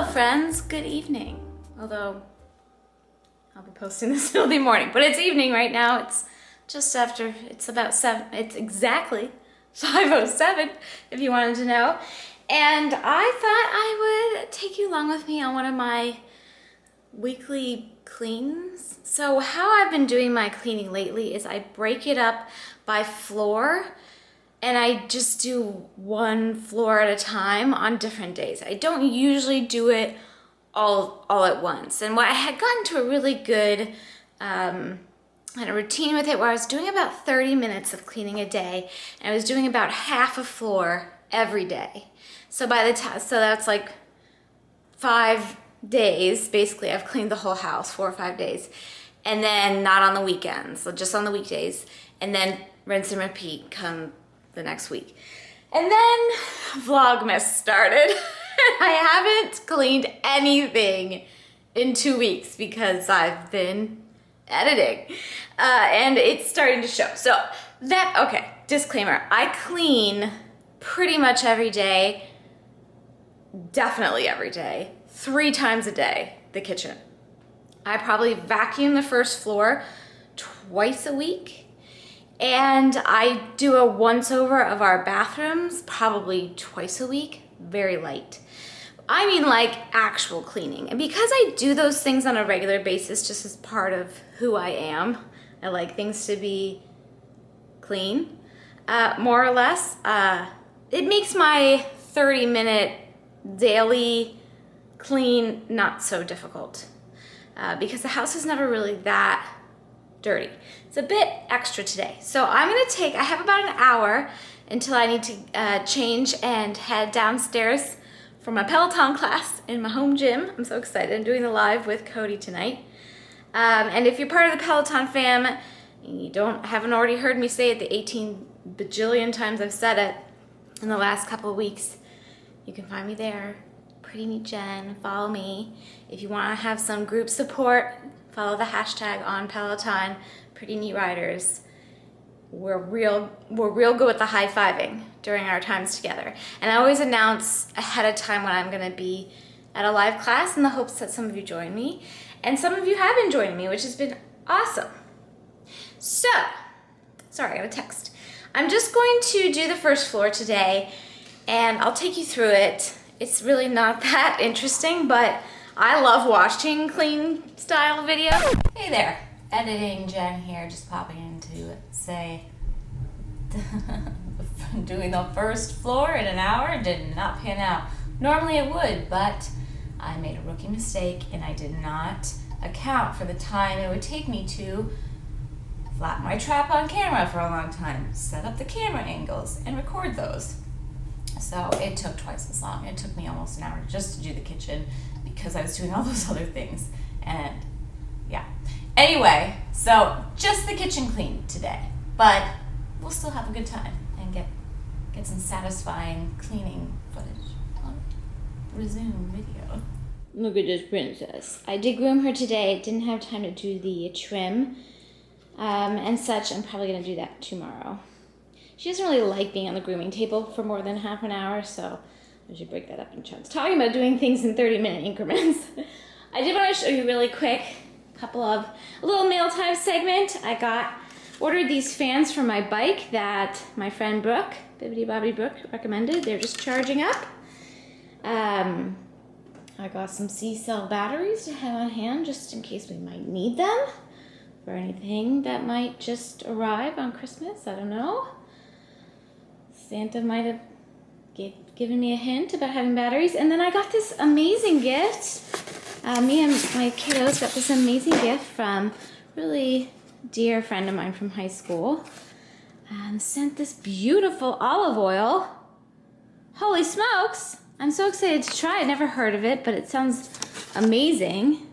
Hello friends, good evening. Although, I'll be posting this early morning, but it's evening right now. It's just after, it's about 7, it's exactly 5:07 if you wanted to know. And I thought I would take you along with me on one of my weekly cleans. So how I've been doing my cleaning lately is I break it up by floor, and I just do one floor at a time on different days. I don't usually do it all at once. And what I had gotten to a really good kind of routine with it, where I was doing about 30 minutes of cleaning a day, and I was doing about half a floor every day. So by the time, so that's like 5 days, basically I've cleaned the whole house, 4 or 5 days. And then not on the weekends, so just on the weekdays. And then rinse and repeat come the next week. And then Vlogmas started. I haven't cleaned anything in 2 weeks because I've been editing. And it's starting to show. So that, okay, disclaimer, I clean pretty much every day, definitely every day, 3 times a day, the kitchen. I probably vacuum the first floor twice a week. And I do a once over of our bathrooms probably twice a week, very light. I mean like actual cleaning. And because I do those things on a regular basis, just as part of who I am, I like things to be clean, more or less. It makes my 30-minute daily clean not so difficult because the house is never really that dirty. It's a bit extra today. So I'm gonna take, I have about an hour until I need to change and head downstairs for my Peloton class in my home gym. I'm so excited. I'm doing the live with Hoodie tonight. And if you're part of the Peloton fam, and you haven't already heard me say it the 18 bajillion times I've said it in the last couple of weeks, you can find me there. Pretty Neat Jen, follow me. If you want to have some group support, follow the hashtag on Peloton, Pretty Neat Riders. We're real good with the high-fiving during our times together. And I always announce ahead of time when I'm gonna be at a live class in the hopes that some of you join me. And some of you have been joining me, which has been awesome. So, sorry, I got a text. I'm just going to do the first floor today, and I'll take you through it. It's really not that interesting, but I love watching clean style videos. Hey there, editing Jen here, just popping in to say doing the first floor in an hour did not pan out. Normally it would, but I made a rookie mistake and I did not account for the time it would take me to flatten my trap on camera for a long time, set up the camera angles, and record those. So it took twice as long. It took me almost an hour just to do the kitchen because I was doing all those other things. And yeah. Anyway, so just the kitchen clean today. But we'll still have a good time and get some satisfying cleaning footage on resume video. Look at this princess. I did groom her today. Didn't have time to do the trim and such. I'm probably going to do that tomorrow. She doesn't really like being on the grooming table for more than half an hour, so I should break that up in chunks. Talking about doing things in 30-minute increments. I did want to show you really quick a little mail time segment. Ordered these fans for my bike that my friend Brooke, Bibbidi Bobbidi Brooke, recommended. They're just charging up. I got some C-cell batteries to have on hand just in case we might need them for anything that might just arrive on Christmas. I don't know. Santa might have given me a hint about having batteries. And then I got this amazing gift. Me and my kiddos got this amazing gift from a really dear friend of mine from high school. And sent this beautiful olive oil. Holy smokes! I'm so excited to try it. Never heard of it, but it sounds amazing.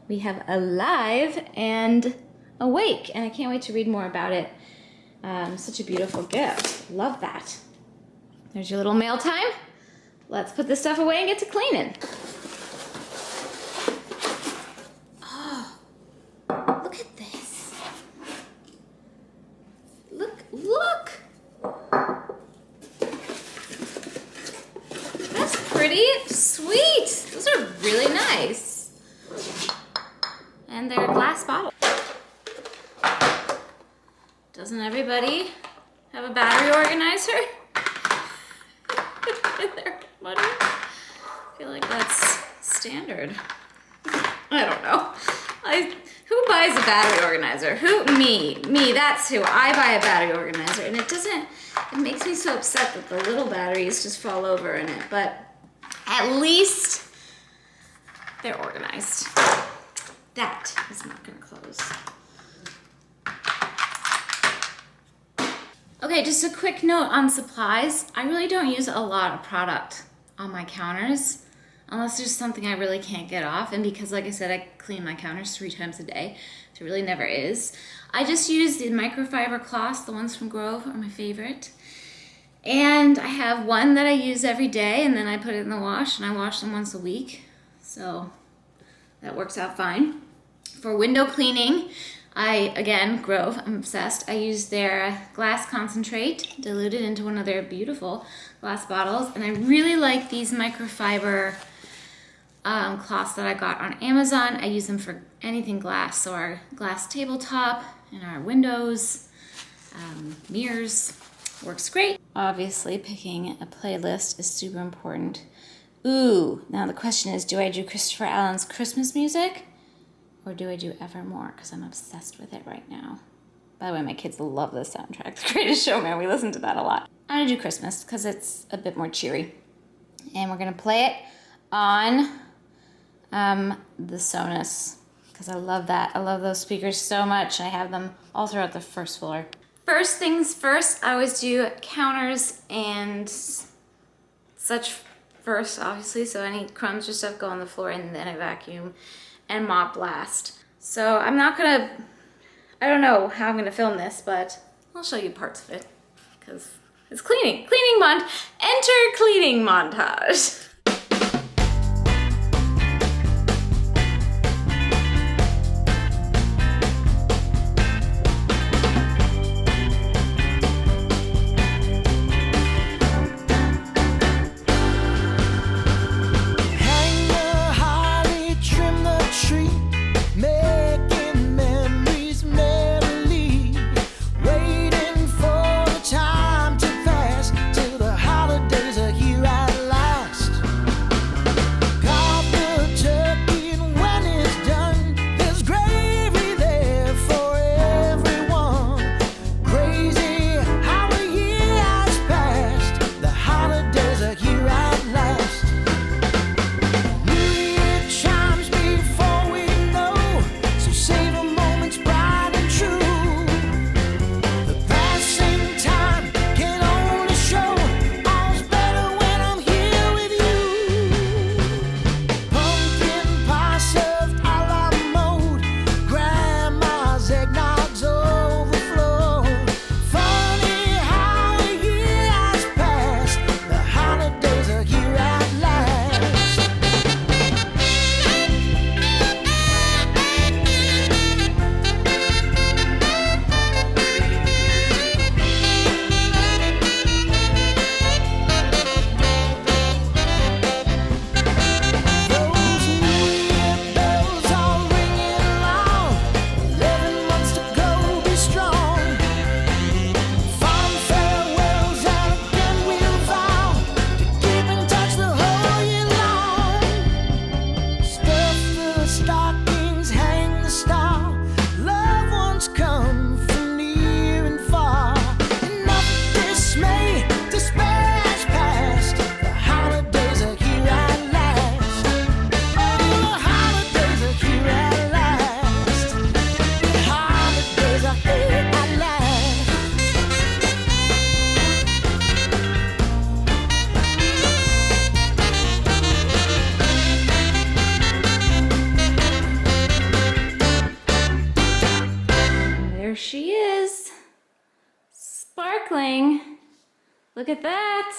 We have Alive and Awake, and I can't wait to read more about it. Such a beautiful gift. Love that. There's your little mail time. Let's put this stuff away and get to cleaning. Oh, look at this. Look. That's pretty sweet. Those are glass bottle. Doesn't everybody have a battery organizer in their money? I feel like that's standard. I don't know. Who buys a battery organizer? Me, that's who. I buy a battery organizer, and it makes me so upset that the little batteries just fall over in it, but at least they're organized. That is not gonna close. Okay, just a quick note on supplies. I really don't use a lot of product on my counters unless there's something I really can't get off. And because, like I said, I clean my counters 3 times a day, so it really never is. I just use the microfiber cloths. The ones from Grove are my favorite. And I have one that I use every day, and then I put it in the wash, and I wash them once a week. So that works out fine. For window cleaning, again, Grove, I'm obsessed. I use their glass concentrate diluted into one of their beautiful glass bottles. And I really like these microfiber cloths that I got on Amazon. I use them for anything glass. So our glass tabletop and our windows, mirrors, works great. Obviously, picking a playlist is super important. Ooh, now the question is, do I do Christopher Allen's Christmas music? Or do I do Evermore? Because I'm obsessed with it right now. By the way, my kids love this soundtrack. The Greatest Showman. We listen to that a lot. I'm going to do Christmas because it's a bit more cheery. And we're going to play it on the Sonos because I love that. I love those speakers so much. I have them all throughout the first floor. First things first, I always do counters and such first, obviously. So any crumbs or stuff go on the floor, and then I vacuum and mop blast. So I'm not gonna, I don't know how I'm gonna film this, but I'll show you parts of it because it's cleaning. Enter cleaning montage. Look at that.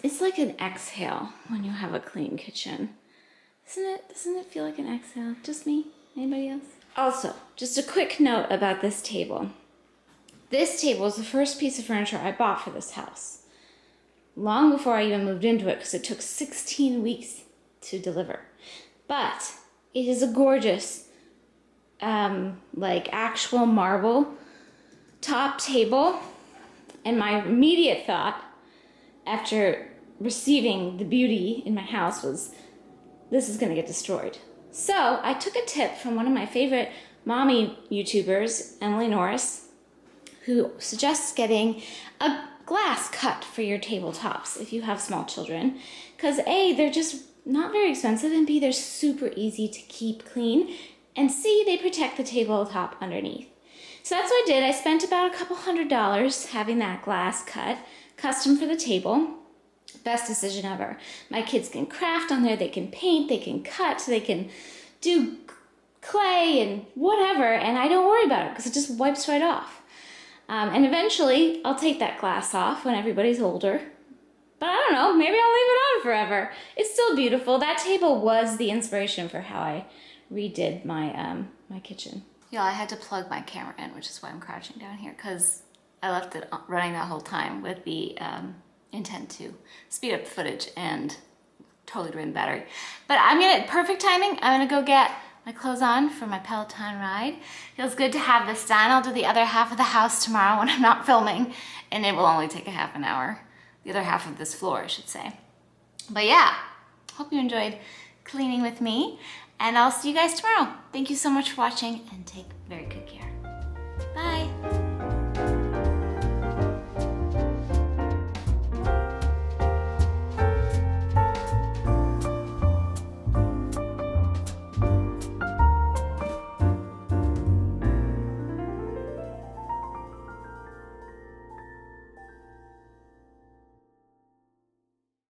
It's like an exhale when you have a clean kitchen. Isn't it? Doesn't it feel like an exhale? Just me? Anybody else? Also, just a quick note about this table. This table is the first piece of furniture I bought for this house. Long before I even moved into it, because it took 16 weeks to deliver. but it is a gorgeous, like actual marble top table. And my immediate thought after receiving the beauty in my house was, this is gonna get destroyed. So I took a tip from one of my favorite mommy YouTubers, Emily Norris, who suggests getting a glass cut for your tabletops if you have small children. Because A, they're just not very expensive, and B, they're super easy to keep clean, and C, they protect the tabletop underneath. So that's what I did. I spent about a couple $100 having that glass cut, custom for the table. Best decision ever. My kids can craft on there, they can paint, they can cut, they can do clay and whatever, and I don't worry about it because it just wipes right off. And eventually I'll take that glass off when everybody's older. But I don't know, maybe I'll leave it on forever. It's still beautiful. That table was the inspiration for how I redid my my kitchen. Yeah, I had to plug my camera in, which is why I'm crouching down here, because I left it running that whole time with the intent to speed up the footage and totally drain the battery. But perfect timing, I'm gonna go get my clothes on for my Peloton ride. Feels good to have this done. I'll do the other half of the house tomorrow when I'm not filming, and it will only take a half an hour. The other half of this floor, I should say. But yeah, hope you enjoyed cleaning with me, and I'll see you guys tomorrow. Thank you so much for watching, and take very good care. Bye.